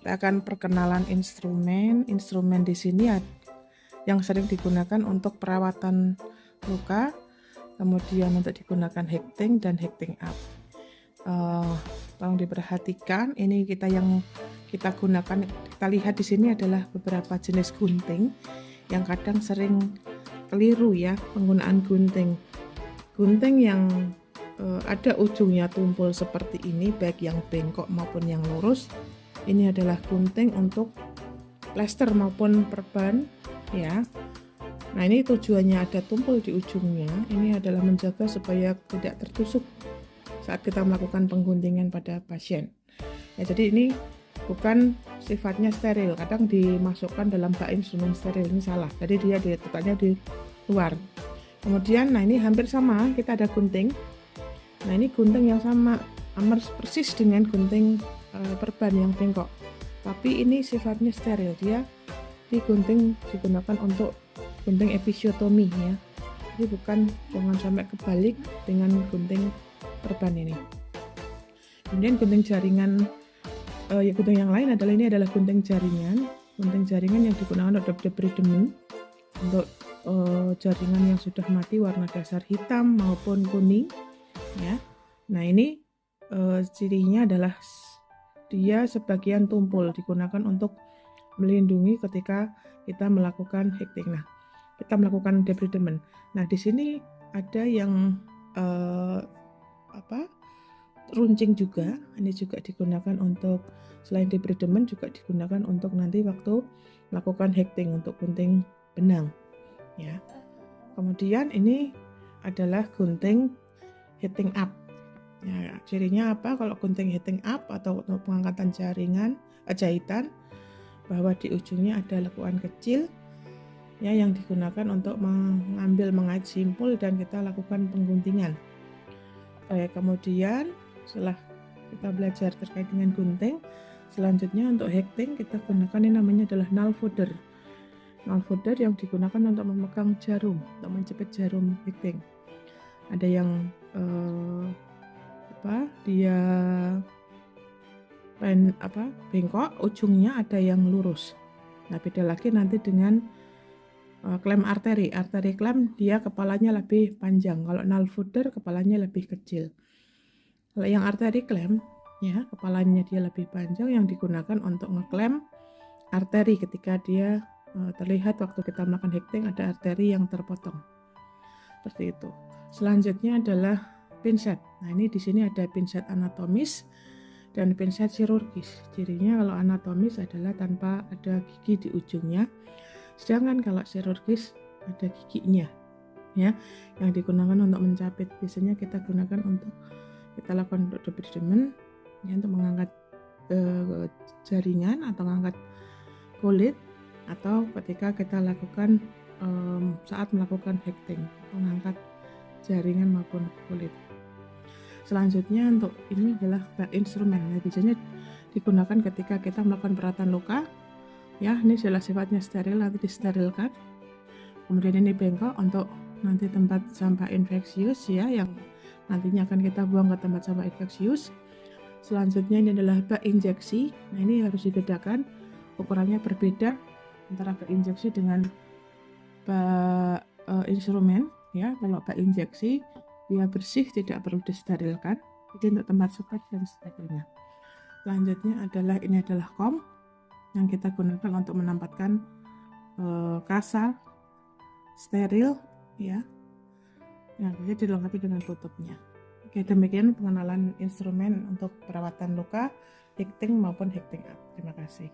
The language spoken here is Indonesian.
Kita akan perkenalan instrumen. Instrumen di sini yang sering digunakan untuk perawatan luka, kemudian untuk digunakan hekting dan hekting up. Tolong diperhatikan, ini yang kita gunakan, kita lihat di sini adalah beberapa jenis gunting yang kadang sering keliru ya penggunaan gunting. Gunting yang ada ujungnya tumpul seperti ini, baik yang bengkok maupun yang lurus. Ini adalah gunting untuk plester maupun perban ya. Nah, ini tujuannya ada tumpul di ujungnya. Ini adalah menjaga supaya tidak tertusuk saat kita melakukan pengguntingan pada pasien. Ya, jadi ini bukan sifatnya steril. Kadang dimasukkan dalam bak instrumen steril, ini salah. Jadi dia diletakkannya di luar. Kemudian, nah ini hampir sama, kita ada gunting. Nah, ini gunting yang sama, persis dengan gunting perban yang bengkok, tapi ini sifatnya steril. Dia digunting digunakan untuk gunting episiotomi ya, jadi jangan sampai kebalik dengan gunting perban ini. Kemudian gunting jaringan, gunting yang lain adalah gunting jaringan yang digunakan untuk debridement, untuk jaringan yang sudah mati warna dasar hitam maupun kuning ya. Nah, ini cirinya adalah dia sebagian tumpul, digunakan untuk melindungi ketika kita melakukan hekting. Nah, kita melakukan debridement. Nah, di sini ada yang runcing juga. Ini juga digunakan untuk, selain debridement juga digunakan untuk nanti waktu melakukan hekting, untuk gunting benang ya. Kemudian ini adalah gunting heating up. Ya, cirinya apa kalau gunting heating up atau untuk pengangkatan jahitan, bahwa di ujungnya ada lekuan kecil ya, yang digunakan untuk mengait simpul dan kita lakukan pengguntingan. Kemudian setelah kita belajar terkait dengan gunting, selanjutnya untuk hekting kita gunakan ini namanya adalah null footer. Null footer yang digunakan untuk memegang jarum, untuk menjepit jarum hekting. Ada yang dia bengkok ujungnya, ada yang lurus. Nah, beda lagi nanti dengan klem arteri klem, dia kepalanya lebih panjang. Kalau null footer kepalanya lebih kecil. Kalau yang arteri klem ya, kepalanya dia lebih panjang, yang digunakan untuk ngeklem arteri ketika dia terlihat waktu kita melakukan hekting ada arteri yang terpotong. Seperti itu. Selanjutnya adalah pinset. Nah, ini di sini ada pinset anatomis dan pinset chirurgis. Cirinya kalau anatomis adalah tanpa ada gigi di ujungnya, sedangkan kalau chirurgis ada giginya ya, yang digunakan untuk mencapit. Biasanya kita gunakan untuk kita lakukan untuk debridement ya, untuk mengangkat jaringan atau mengangkat kulit, atau ketika kita lakukan saat melakukan hekting, mengangkat jaringan maupun kulit. Selanjutnya untuk ini adalah bak instrumen. Nah, biasanya digunakan ketika kita melakukan perawatan luka ya. Ini adalah sifatnya steril, nanti disterilkan. Kemudian ini bengkok untuk nanti tempat sampah infeksius ya, yang nantinya akan kita buang ke tempat sampah infeksius. Selanjutnya ini adalah bak injeksi. Nah, ini harus dibedakan, ukurannya berbeda antara bak injeksi dengan bak instrumen ya. Kalau bak injeksi dia bersih, tidak perlu disterilkan, jadi untuk tempat supet dan sebagainya. Selanjutnya ini adalah kom yang kita gunakan untuk menempatkan kasa steril ya, yang bisa dilengkapi dengan tutupnya. Oke, demikian pengenalan instrumen untuk perawatan luka, hekting maupun hekting up. Terima kasih.